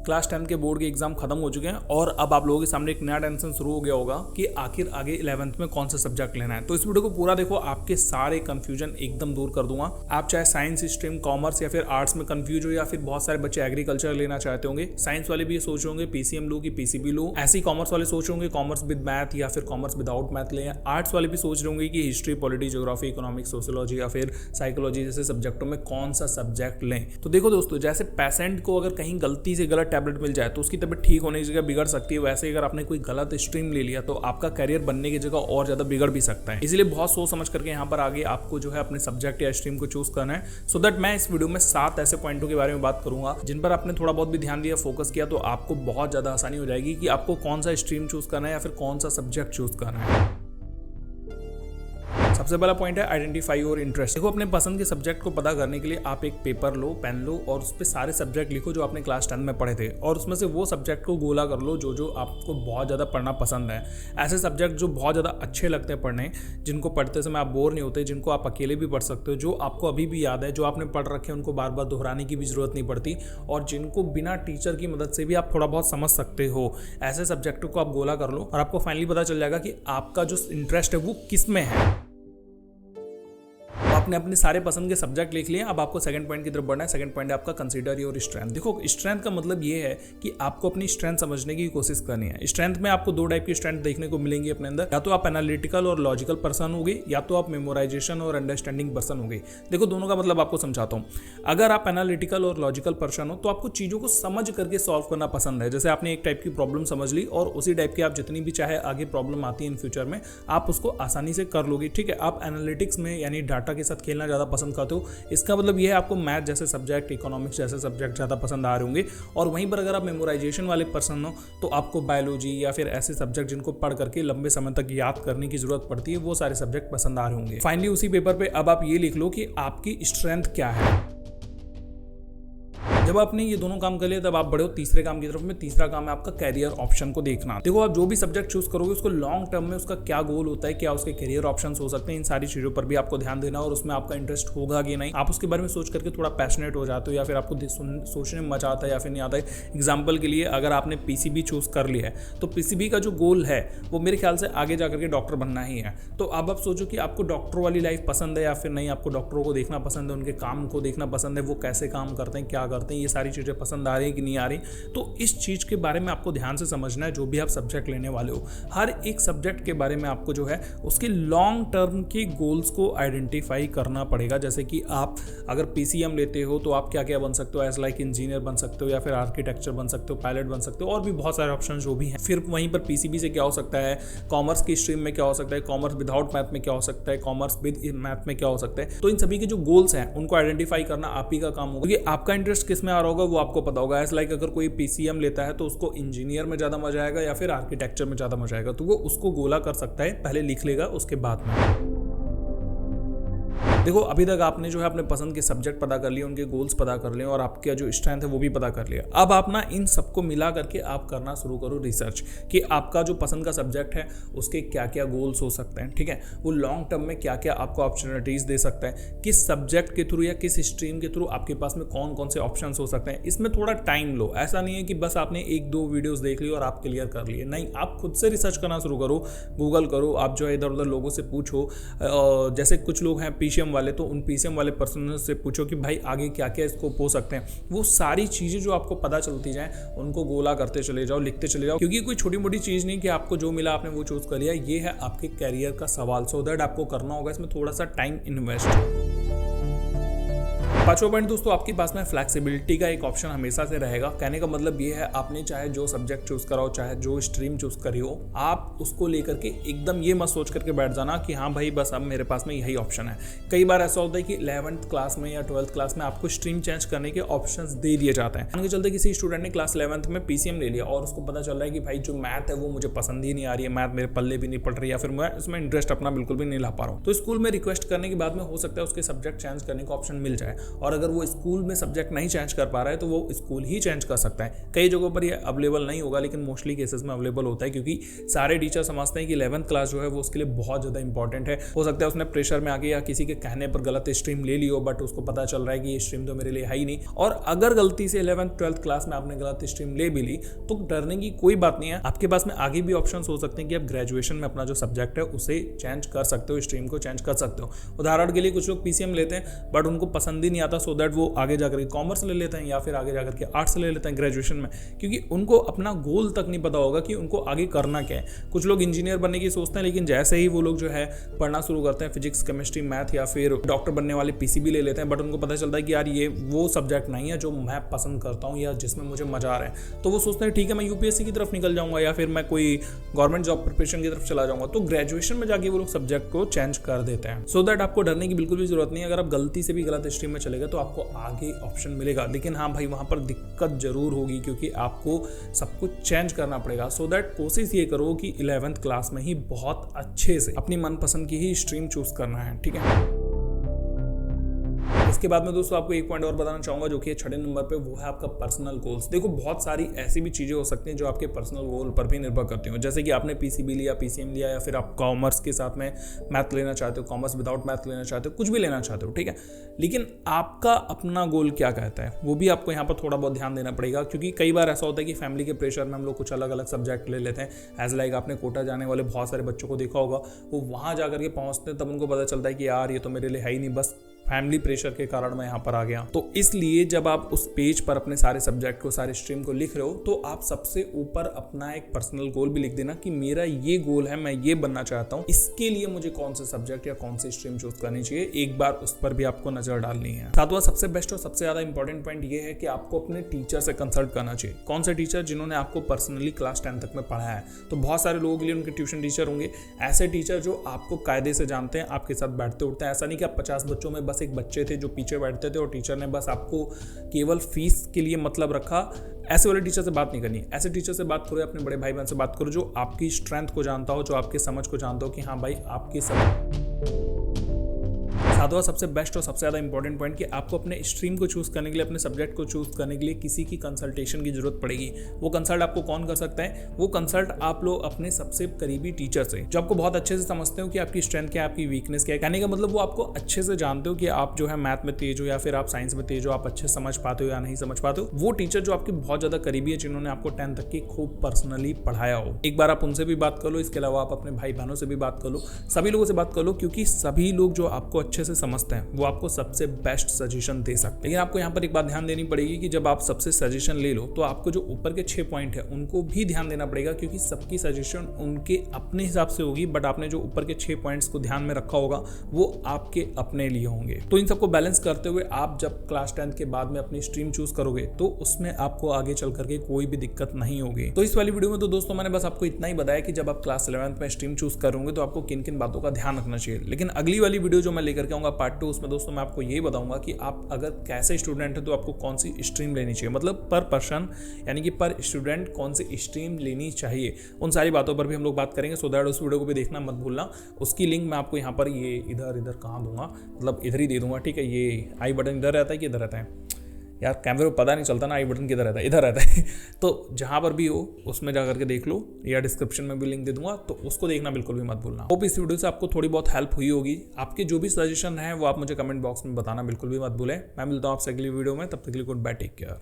Class 10 के board के exam खत्म हो चुके हैं और अब आप लोगों के सामने एक नया टेंशन शुरू हो गया होगा कि आखिर आगे 11th में कौन सा सब्जेक्ट लेना है। तो इस वीडियो को पूरा देखो, आपके सारे कंफ्यूजन एकदम दूर कर दूंगा। आप चाहे साइंस स्ट्रीम, कॉमर्स या फिर आर्ट्स में कंफ्यूज हो, या फिर बहुत सारे बच्चे एग्रीकल्चर लेना चाहते होंगे, साइंस वाले भी ये सोच होंगे पीसीएम लूं कि पीसीबी लूं, ऐसे ही कॉमर्स वाले सोच होंगे कॉमर्स विद मैथ या फिर कॉमर्स विदाउट मैथ लें, आर्ट्स वाले भी सोच रहे होंगे कि history, polity, geography, economics, sociology या फिर साइकोलॉजी जैसे सब्जेक्टों में कौन सा सब्जेक्ट लें। तो देखो दोस्तों, जैसे पेशेंट को अगर कहीं गलती से गलत टैबलेट मिल जाए तो उसकी तबीयत ठीक होने की जगह बिगड़ सकती है, वैसे अगर आपने कोई गलत स्ट्रीम ले लिया तो आपका करियर बनने की जगह और ज्यादा बिगड़ भी सकता है। इसलिए बहुत सोच समझ करके यहाँ पर आगे आपको जो है अपने सब्जेक्ट या स्ट्रीम को चूज करना है। सो दैट मैं इस वीडियो में 7 ऐसे पॉइंटों के बारे में बात करूंगा जिन पर आपने थोड़ा बहुत भी ध्यान दिया, फोकस किया, तो आपको बहुत ज्यादा आसानी हो जाएगी कि आपको कौन सा स्ट्रीम चूज करना है या फिर कौन सा सब्जेक्ट चूज करना है। सबसे पहला पॉइंट है आइडेंटिफाई योर इंटरेस्ट। देखो, अपने पसंद के सब्जेक्ट को पता करने के लिए आप एक पेपर लो, पेन लो और उस पर सारे सब्जेक्ट लिखो जो आपने क्लास 10 में पढ़े थे, और उसमें से वो सब्जेक्ट को गोला कर लो जो जो आपको बहुत ज़्यादा पढ़ना पसंद है। ऐसे सब्जेक्ट जो बहुत ज़्यादा अच्छे लगते हैं पढ़ने, जिनको पढ़ते समय आप बोर नहीं होते, जिनको आप अकेले भी पढ़ सकते हो, जो आपको अभी भी याद है, जो आपने पढ़ रखे हैं, उनको बार बार दोहराने की भी जरूरत नहीं पड़ती, और जिनको बिना टीचर की मदद से भी आप थोड़ा बहुत समझ सकते हो, ऐसे सब्जेक्टों को आप गोला कर लो और आपको फाइनली पता चल जाएगा कि आपका जो इंटरेस्ट है वो किस में है। आपने अपने सारे पसंद के सब्जेक्ट लिख लिए। अब आपको सेकंड पॉइंट की तरफ बढ़ना है। सेकंड पॉइंट है आपका कंसीडर योर स्ट्रेंथ। देखो, स्ट्रेंथ का मतलब ये है कि आपको अपनी स्ट्रेंथ समझने की कोशिश करनी है। स्ट्रेंथ में आपको 2 टाइप की स्ट्रेंथ देखने को मिलेंगी अपने अंदर, या तो आप एनालिटिकल और लॉजिकल पर्सन होगे, या तो आप मेमोराइजेशन और अंडरस्टैंडिंग पर्सन होगे। देखो, दोनों का मतलब आपको समझाता हूँ। अगर आप एनालिटिकल और लॉजिकल पर्सन हो तो आपको चीज़ों को समझ करके सॉल्व करना पसंद है। जैसे आपने एक टाइप की प्रॉब्लम समझ ली और उसी टाइप की आप जितनी भी चाहे आगे प्रॉब्लम आती है इन फ्यूचर में, आप उसको आसानी से कर लोगे। ठीक है, आप एनालिटिक्स में यानी डाटा के साथ खेलना ज़्यादा पसंद करते हो। इसका मतलब यह है आपको मैथ जैसे सब्जेक्ट, इकोनॉमिक्स जैसे सब्जेक्ट ज़्यादा पसंद आ रहे होंगे। और वहीं पर अगर आप मेमोराइजेशन वाले पर्सन हो तो आपको बायोलॉजी या फिर ऐसे सब्जेक्ट जिनको पढ़ करके लंबे समय तक याद करने की जरूरत पड़ती है, वो सारे सब्जेक्ट पसंद आ रहे होंगे। फाइनली उसी पेपर पे अब आप ये लिख लो कि आपकी स्ट्रेंथ क्या है। जब आपने ये दोनों काम कर लिया तब आप बढ़ो तीसरे काम की तरफ में। तीसरा काम है आपका कैरियर ऑप्शन को देखना। देखो, आप जो भी सब्जेक्ट चूज करोगे उसको लॉन्ग टर्म में उसका क्या गोल होता है, क्या उसके कैरियर ऑप्शंस हो सकते हैं, इन सारी चीजों पर भी आपको ध्यान देना, और उसमें आपका इंटरेस्ट होगा कि नहीं। आप उसके बारे में सोच करके थोड़ा पैशनेट हो जाते हो या फिर आपको सोचने में मजा आता है या फिर नहीं आता है। एग्जाम्पल के लिए, अगर आपने पीसीबी चूज कर लिया है तो पीसीबी का जो गोल है वो मेरे ख्याल से आगे जाकर के डॉक्टर बनना ही है। तो अब आप सोचो कि आपको डॉक्टर वाली लाइफ पसंद है या फिर नहीं, आपको डॉक्टरों को देखना पसंद है, उनके काम को देखना पसंद है, वो कैसे काम करते हैं, क्या करते हैं, ये सारी चीजें पसंद आ रही है कि नहीं आ रही। तो इस चीज के बारे में आपको ध्यान से समझना है। जो भी आप सब्जेक्ट लेने वाले हो, हर एक सब्जेक्ट के बारे में आपको जो है उसके लॉन्ग टर्म के गोल्स को आइडेंटिफाई करना पड़ेगा। जैसे कि आप अगर पीसीएम लेते हो तो आप क्या क्या बन सकते हो, एज लाइक इंजीनियर बन सकते हो या फिर आर्किटेक्चर बन सकते हो, पायलट बन सकते हो, और भी बहुत सारे ऑप्शन जो भी हैं। फिर वहीं पर पीसीबी से क्या हो सकता है, कॉमर्स की स्ट्रीम में क्या हो सकता है, कॉमर्स विदाउट मैथ में क्या हो सकता है, कॉमर्स विद मैथ में क्या हो सकता है। तो इन सभी के जो गोल्स हैं उनको आइडेंटिफाई करना आप ही का काम होगा, क्योंकि आपका इंटरेस्ट किस में आ रहा होगा वो आपको पता होगा। एज लाइक अगर कोई पीसीएम लेता है तो उसको इंजीनियर में ज़्यादा मजा आएगा या फिर आर्किटेक्चर में ज़्यादा मजा आएगा, तो वो उसको गोला कर सकता है, पहले लिख लेगा उसके बाद में। देखो, अभी तक आपने जो है अपने पसंद के सब्जेक्ट पता कर लिए, उनके गोल्स पता कर लिए और आपका जो स्ट्रेंथ है वो भी पता कर लिया। अब आप ना इन सबको मिला करके आप करना शुरू करो रिसर्च कि आपका जो पसंद का सब्जेक्ट है उसके क्या क्या गोल्स हो सकते हैं। ठीक है, वो लॉन्ग टर्म में क्या क्या आपको अपॉर्चुनिटीज दे सकता है, किस सब्जेक्ट के थ्रू या किस स्ट्रीम के थ्रू आपके पास में कौन कौन से ऑप्शंस हो सकते हैं। इसमें थोड़ा टाइम लो। ऐसा नहीं है कि बस आपने 1-2 वीडियोस देख ली और आप क्लियर कर लिए, नहीं, आप खुद से रिसर्च करना शुरू करो, गूगल करो, आप जो है इधर उधर लोगों से पूछो। जैसे कुछ लोग हैं पीसीएम वाले, तो उन पीसीएम वाले पर्सन से पूछो कि भाई आगे क्या क्या स्कोप हो सकते हैं। वो सारी चीजें जो आपको पता चलती जाए उनको गोला करते चले जाओ, लिखते चले जाओ, क्योंकि कोई छोटी मोटी चीज नहीं कि आपको जो मिला आपने वो चूज कर लिया। ये है आपके कैरियर का सवाल। सो दैट आपको करना होगा इसमें थोड़ा सा टाइम इन्वेस्ट। पांचवा पॉइंट दोस्तों, आपके पास में फ्लेक्सिबिलिटी का एक ऑप्शन हमेशा से रहेगा। कहने का मतलब ये है, आपने चाहे जो सब्जेक्ट चूज करा हो, चाहे जो स्ट्रीम चूज करी हो, आप उसको लेकर के एकदम ये मत सोच करके बैठ जाना कि हाँ भाई बस अब मेरे पास में यही ऑप्शन है। कई बार ऐसा होता है कि 11th क्लास में या 12th क्लास में आपको स्ट्रीम चेंज करने के ऑप्शंस दे दिए जाते हैं। मान के चलते किसी स्टूडेंट ने क्लास 11th में पीसीएम ले लिया और उसको पता चल रहा है कि भाई जो मैथ है वो मुझे पसंद ही नहीं आ रही है, मैथ मेरे पल्ले भी नहीं पड़ रही, या फिर मैं उसमें इंटरेस्ट अपना बिल्कुल भी नहीं ला पा रहा हूँ। तो स्कूल में रिक्वेस्ट करने के बाद में हो सकता है उसके सब्जेक्ट चेंज करने का ऑप्शन मिल जाए। और अगर वो स्कूल में सब्जेक्ट नहीं चेंज कर पा रहा है तो वो स्कूल ही चेंज कर सकता है। कई जगहों पर ये अवेलेबल नहीं होगा, लेकिन मोस्टली केसेस में अवेलेबल होता है, क्योंकि सारे टीचर समझते हैं कि 11th क्लास जो है वो उसके लिए बहुत ज़्यादा इंपॉर्टेंट है। हो सकता है उसने प्रेशर में आके या किसी के कहने पर गलत स्ट्रीम ले ली हो, बट उसको पता चल रहा है कि ये स्ट्रीम तो मेरे लिए है ही नहीं। और अगर गलती से 11th 12th क्लास में आपने गलत स्ट्रीम ले भी ली तो डरने की कोई बात नहीं है। आपके पास में आगे भी ऑप्शंस हो सकते हैं कि आप ग्रेजुएशन में अपना जो सब्जेक्ट है उसे चेंज कर सकते हो, स्ट्रीम को चेंज कर सकते हो। उदाहरण के लिए कुछ लोग पीसीएम लेते हैं बट उनको पसंद ही नहीं आता, सो दैट वो आगे जाकर के कॉमर्स ले लेते हैं या फिर आगे जाकर के आर्ट्स ले लेते हैं ग्रेजुएशन में, क्योंकि उनको अपना गोल तक नहीं पता होगा कि उनको आगे करना क्या है। कुछ लोग इंजीनियर बनने की सोचते हैं, लेकिन जैसे ही वो लोग जो है पढ़ना शुरू करते हैं फिजिक्स, केमिस्ट्री, मैथ या फिर डॉक्टर बनने वाले पीसीबी ले लेते हैं, बट उनको पता चलता है कि यार ये वो सब्जेक्ट नहीं है जो मैं पसंद करता हूँ या जिसमें मुझे मजा आ रहा है। तो वो सोचते हैं ठीक है मैं यूपीएससी की तरफ निकल जाऊंगा या फिर मैं कोई गवर्नमेंट जॉब प्रिपरेशन की तरफ चला जाऊंगा। तो ग्रेजुएशन में जाके वो लोग सब्जेक्ट को चेंज कर देते हैं। सो दैट आपको डरने की बिल्कुल भी जरूरत नहीं है। अगर आप गलती से भी गलत स्ट्रीम में चले गए तो आपको आगे ऑप्शन मिलेगा, लेकिन हाँ भाई वहां पर दिक्कत जरूर होगी क्योंकि आपको सब कुछ चेंज करना पड़ेगा। सो दैट कोशिश ये करो कि 11th क्लास में ही बहुत अच्छे से अपनी मनपसंद की ही स्ट्रीम चूज करना है, ठीक है। इसके बाद में दोस्तों आपको एक पॉइंट और बताना चाहूंगा जो कि 6 नंबर पे, वो है आपका पर्सनल गोल्स। देखो बहुत सारी ऐसी भी चीजें हो सकती हैं जो आपके पर्सनल गोल पर भी निर्भर करती हो, जैसे कि आपने पीसीबी लिया, पीसीएम लिया, या फिर आप कॉमर्स के साथ में मैथ लेना चाहते हो, कॉमर्स विदाउट मैथ लेना चाहते हो, कुछ भी लेना चाहते हो, ठीक है। लेकिन आपका अपना गोल क्या कहता है वो भी आपको यहाँ पर थोड़ा बहुत ध्यान देना पड़ेगा, क्योंकि कई बार ऐसा होता है कि फैमिली के प्रेशर में हम लोग कुछ अलग अलग सब्जेक्ट ले लेते हैं। एज लाइक आपने कोटा जाने वाले बहुत सारे बच्चों को देखा होगा, वो वहाँ जाकर के पहुँचते हैं तब उनको पता चलता है कि यार ये तो मेरे लिए है ही नहीं, बस फैमिली प्रेशर के कारण मैं यहाँ पर आ गया। तो इसलिए जब आप उस पेज पर अपने सारे सब्जेक्ट को, सारे स्ट्रीम को लिख रहे हो तो आप सबसे ऊपर अपना एक पर्सनल गोल भी लिख देना कि मेरा ये गोल है, मैं ये बनना चाहता हूँ, इसके लिए मुझे कौन से सब्जेक्ट या कौन सी स्ट्रीम चूज करनी चाहिए, एक बार उस पर भी आपको नजर डालनी है। सातवां सबसे बेस्ट और सबसे ज्यादा इंपॉर्टेंट पॉइंट ये है कि आपको अपने टीचर से कंसल्ट करना चाहिए। कौन से टीचर? जिन्होंने आपको पर्सनली क्लास 10 तक में पढ़ाया है। तो बहुत सारे लोगों के लिए उनके ट्यूशन टीचर होंगे, ऐसे टीचर जो आपको कायदे से जानते हैं, आपके साथ बैठते उठते हैं। ऐसा नहीं कि आप 50 बच्चों में बस एक बच्चे थे जो पीछे बैठते थे और टीचर ने बस आपको केवल फीस के लिए मतलब रखा। ऐसे वाले टीचर से बात नहीं करनी। ऐसे टीचर से बात करो, अपने बड़े भाई बहन से बात करो जो आपकी स्ट्रेंथ को जानता हो, जो आपकी समझ को जानता हो कि हाँ भाई आपकी समझ। सातवां सबसे बेस्ट और सबसे ज़्यादा इंपॉर्टेंट पॉइंट कि आपको अपने स्ट्रीम को चूज करने के लिए, अपने सब्जेक्ट को चूज करने के लिए किसी की कंसल्टेशन की जरूरत पड़ेगी। वो कंसल्ट आपको कौन कर सकता है? वो कंसल्ट आप लोग अपने सबसे करीबी टीचर से, जो आपको बहुत अच्छे से समझते हो कि आपकी स्ट्रेंथ क्या है, आपकी वीकनेस क्या है। कहने का मतलब वो आपको अच्छे से जानते हो कि आप जो है मैथ में तेज हो या फिर आप साइंस में तेज हो, आप अच्छे समझ पाते हो या नहीं समझ पाते हो। वो टीचर जो आपके बहुत ज़्यादा करीबी है, जिन्होंने आपको 10 तक की खूब पर्सनली पढ़ाया हो, एक बार आप उनसे भी बात कर लो। इसके अलावा आप अपने भाई बहनों से भी बात कर लो, सभी लोगों से बात कर लो, क्योंकि सभी लोग जो आपको अच्छे से समझते हैं वो आपको सबसे बेस्ट सजेशन दे सकते हैं। लेकिन आपको यहाँ पर एक बात ध्यान देनी पड़ेगी कि जब आप सबसे सजेशन ले लो तो आपको जो ऊपर के 6 पॉइंट है उनको भी ध्यान देना पड़ेगा, क्योंकि सबकी सजेशन उनके अपने हिसाब से होगी, बट आपने जो ऊपर के 6 पॉइंट्स को ध्यान में रखा होगा वो आपके अपने लिए होंगे। तो इन सबको बैलेंस करते हुए आप जब क्लास 10 के बाद में अपनी स्ट्रीम चूज करोगे तो उसमें आपको आगे चल करके कोई भी दिक्कत नहीं होगी। तो इस वाली वीडियो में तो दोस्तों मैंने बस आपको इतना ही बताया कि जब आप क्लास 11th में स्ट्रीम चूज करोगे तो आपको किन किन बातों का ध्यान रखना चाहिए। लेकिन अगली वाली वीडियो जो मैं लेकर के आऊंगा पार्ट 2, उसमें दोस्तों मैं आपको ये बताऊंगा कि आप अगर कैसे स्टूडेंट है तो आपको कौन सी स्ट्रीम लेनी चाहिए, मतलब पर पर्सन यानी कि पर स्टूडेंट कौन सी स्ट्रीम लेनी चाहिए। उन सारी बातों पर भी हम लोग बात करेंगे। सो दैट उस वीडियो को भी देखना मत भूलना। उसकी लिंक मैं आपको यहाँ पर ये इधर कहाँ दूंगा, मतलब इधर ही दे दूंगा, ठीक है। ये आई बटन इधर रहता है कि इधर रहता है यार, कैमरे में पता नहीं चलता ना आई बटन किधर रहता है, इधर रहता है। तो जहां पर भी हो उसमें जाकर के देख लो, या डिस्क्रिप्शन में भी लिंक दे दूंगा, तो उसको देखना बिल्कुल भी मत भूलना। होप इस वीडियो से आपको थोड़ी बहुत हेल्प हुई होगी। आपके जो भी सजेशन है वो आप मुझे कमेंट बॉक्स में बताना बिल्कुल भी मत भूलें। मैं मिलता हूँ आपसे अगली वीडियो में, तब तक के लिए गुड बाय, टेक केयर।